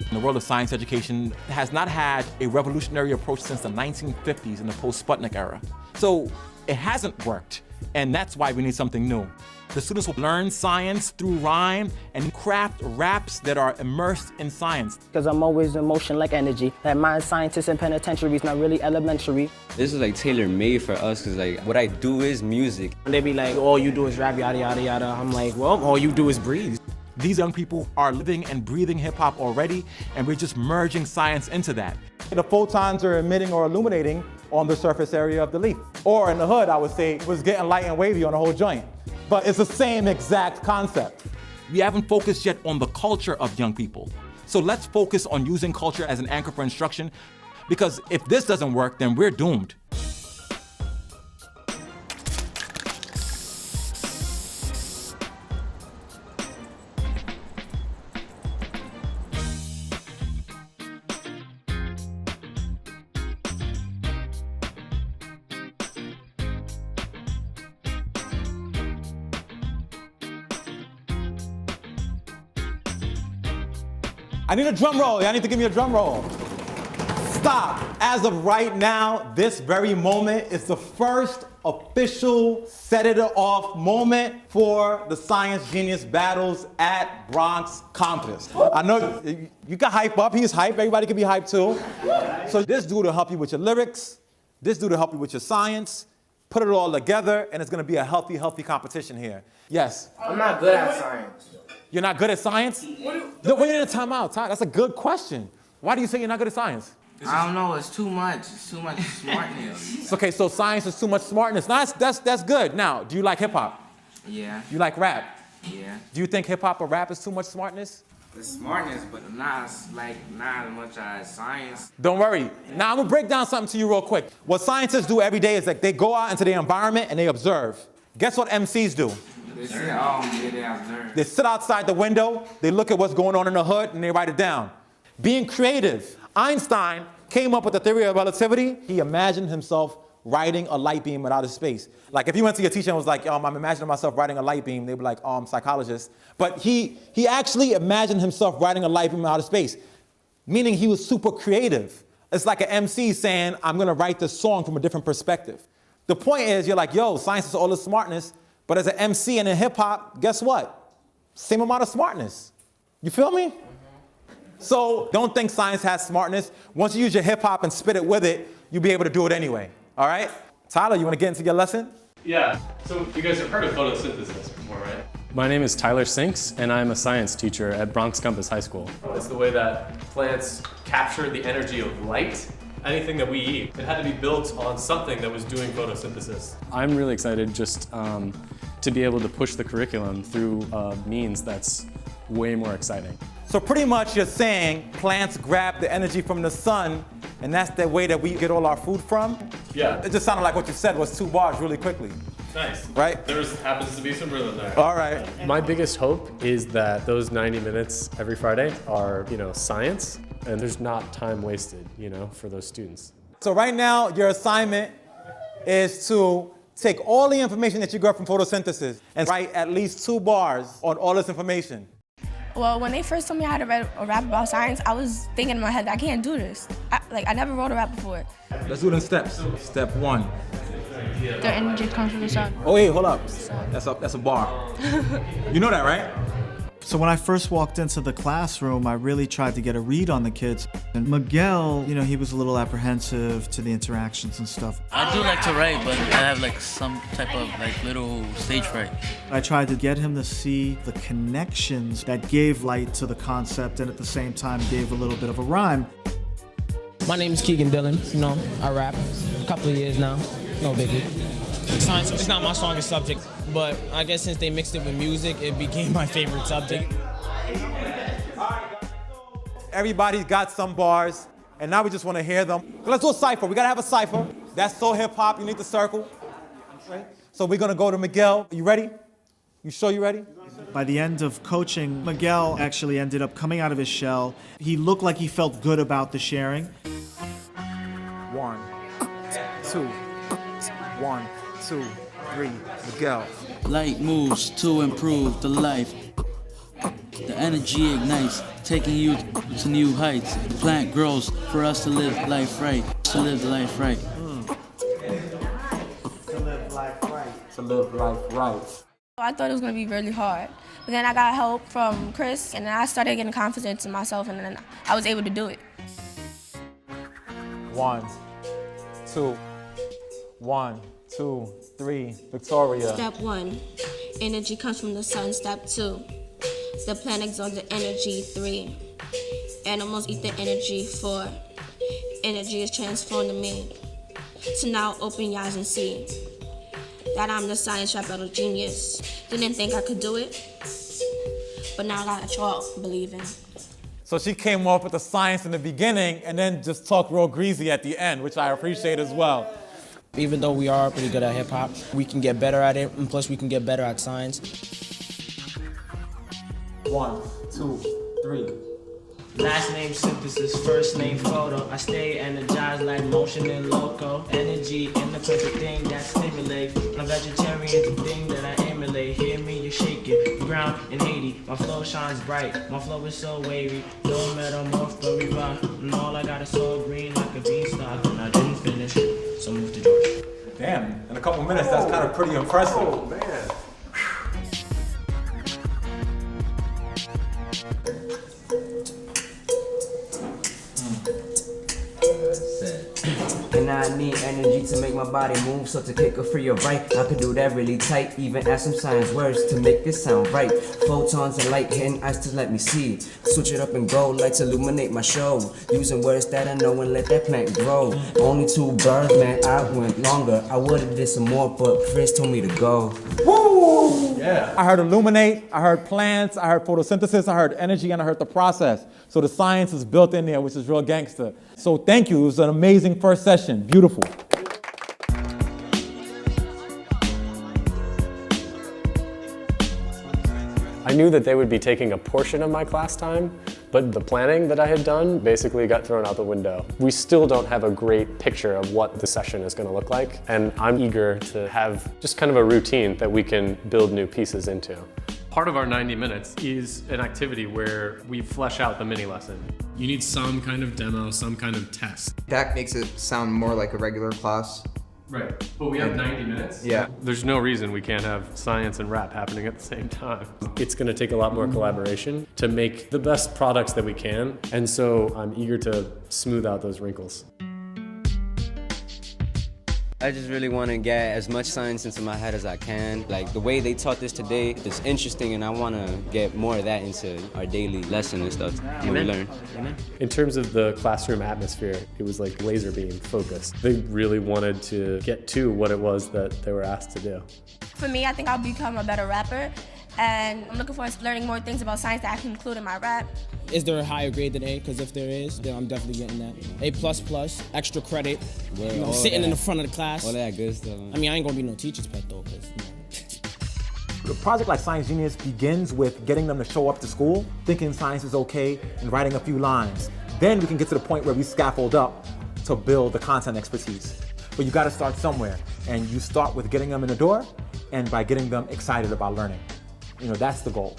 The world of science education has not had a revolutionary approach since the 1950s in the post-Sputnik era. So it hasn't worked, and that's why we need something new. The students will learn science through rhyme and craft raps that are immersed in science. Because I'm always in motion like energy. That mind scientist in penitentiary is not really elementary. This is like tailor-made for us, because like what I do is music. And they be like, all you do is rap, yada, yada, yada. I'm like, well, all you do is breathe. These young people are living and breathing hip-hop already, and we're just merging science into that. The photons are emitting or illuminating on the surface area of the leaf. Or in the hood, I would say, it was getting light and wavy on the whole joint. But it's the same exact concept. We haven't focused yet on the culture of young people. So let's focus on using culture as an anchor for instruction, because if this doesn't work, then we're doomed. I need a drum roll. Y'all need to give me a drum roll. Stop. As of right now, this very moment is the first official set it off moment for the Science Genius Battles at Bronx campus. I know you can hype up. He's hype. Everybody can be hyped too. So this dude will help you with your lyrics. This dude will help you with your science. Put it all together, and it's going to be a healthy competition here. Yes? I'm not good at science. You're not good at science? No, wait a time out. That's a good question. Why do you say you're not good at science? I don't know, it's too much. It's too much smartness. Okay, so science is too much smartness. No, that's good. Now, do you like hip hop? Yeah. You like rap? Yeah. Do you think hip hop or rap is too much smartness? It's smartness, but not as much as science. Don't worry. Now, I'm gonna break down something to you real quick. What scientists do every day is like they go out into their environment and they observe. Guess what MCs do? They sit outside the window, they look at what's going on in the hood, and they write it down. Being creative. Einstein came up with the theory of relativity. He imagined himself riding a light beam out of space. Like if you went to your teacher and was like, I'm imagining myself riding a light beam, they'd be like, oh, I'm a psychologist. But he actually imagined himself riding a light beam out of space, meaning he was super creative. It's like an MC saying, I'm gonna write this song from a different perspective. The point is, you're like, yo, science is all this smartness, but as an MC and in hip hop, guess what? Same amount of smartness. You feel me? So don't think science has smartness. Once you use your hip hop and spit it with it, you'll be able to do it anyway. All right? Tyler, you want to get into your lesson? Yeah. So you guys have heard of photosynthesis before, right? My name is Tyler Sinks, and I'm a science teacher at Bronx Compass High School. It's the way that plants capture the energy of light. Anything that we eat, it had to be built on something that was doing photosynthesis. I'm really excited just to be able to push the curriculum through means that's way more exciting. So pretty much you're saying plants grab the energy from the sun, and that's the way that we get all our food from? Yeah. It just sounded like what you said was 2 bars really quickly. Nice. Right? There happens to be some rhythm there. All right. My biggest hope is that those 90 minutes every Friday are, science, and there's not time wasted, for those students. So right now, your assignment is to take all the information that you got from photosynthesis and write at least 2 bars on all this information. Well, when they first told me how to write a rap about science, I was thinking in my head, I can't do this. I never wrote a rap before. Let's do it in steps. Step 1. The energy comes from the sun. Oh wait, hold up. That's a bar. You know that, right? So when I first walked into the classroom, I really tried to get a read on the kids. And Miguel, he was a little apprehensive to the interactions and stuff. I do like to write, but I have some type of little stage fright. I tried to get him to see the connections that gave light to the concept and at the same time gave a little bit of a rhyme. My name is Keegan Dillon. I rap a couple of years now. No biggie. Science is not my strongest subject, but I guess since they mixed it with music, it became my favorite subject. Everybody's got some bars, and now we just want to hear them. Let's do a cipher. We got to have a cipher. That's so hip-hop. You need the circle. So we're going to go to Miguel. You ready? You sure you ready? By the end of coaching, Miguel actually ended up coming out of his shell. He looked like he felt good about the sharing. 1, 2, 1, 2, 3, Miguel. Light moves to improve the life. The energy ignites, taking you to new heights. The plant grows for us to live life right. To live life right. To live life right. To live life right. I thought it was going to be really hard. But then I got help from Chris, and then I started getting confidence in myself, and then I was able to do it. 1, 2, 1, 2, 3, Victoria. Step 1, energy comes from the sun. Step 2, the plant absorbs the energy. 3, animals eat the energy. 4, energy is transformed to me. So now open your eyes and see that I'm the science rap battle genius. Didn't think I could do it, but now I got y'all believing. So she came up with the science in the beginning and then just talked real greasy at the end, which I appreciate as well. Even though we are pretty good at hip hop, we can get better at it, and plus we can get better at science. 1, 2, 3. Last name synthesis, first name photo. I stay energized like motion and loco. Energy in the perfect thing that stimulates. I'm vegetarian, the thing that I emulate. Hear me, you shake it. Ground in Haiti, my flow shines bright. My flow is so wavy, no metamorph but revive. And all I got is so green like a beanstalk. And I didn't finish, so move to George. Damn, in a couple minutes, that's kind of pretty impressive. Oh, man. And I need energy to make my body move, so to kick or free or right, I could do that really tight, even add some science words to make this sound right. Photons and light hitting eyes to let me see. Switch it up and go, lights illuminate my show. Using words that I know and let that plant grow. Only 2 birds, man, I went longer. I would've did some more, but Chris told me to go. Woo! Yeah. I heard illuminate, I heard plants, I heard photosynthesis, I heard energy, and I heard the process. So the science is built in there, which is real gangster. So thank you, it was an amazing first session, beautiful. I knew that they would be taking a portion of my class time, but the planning that I had done basically got thrown out the window. We still don't have a great picture of what the session is going to look like, and I'm eager to have just kind of a routine that we can build new pieces into. Part of our 90 minutes is an activity where we flesh out the mini lesson. You need some kind of demo, some kind of test. That makes it sound more like a regular class. Right, but we have 90 minutes. Yeah. There's no reason we can't have science and rap happening at the same time. It's going to take a lot more collaboration to make the best products that we can, and so I'm eager to smooth out those wrinkles. I just really want to get as much science into my head as I can. Like the way they taught this today is interesting, and I want to get more of that into our daily lesson and stuff that we learn. In terms of the classroom atmosphere, it was like laser beam focused. They really wanted to get to what it was that they were asked to do. For me, I think I'll become a better rapper, and I'm looking forward to learning more things about science that I can include in my rap. Is there a higher grade than A? Because if there is, then I'm definitely getting that. A++, extra credit, sitting in the front of the class. All that good stuff. I mean, I ain't gonna be no teacher's pet though, A project like Science Genius begins with getting them to show up to school, thinking science is okay, and writing a few lines. Then we can get to the point where we scaffold up to build the content expertise. But you gotta start somewhere, and you start with getting them in the door, and by getting them excited about learning. That's the goal.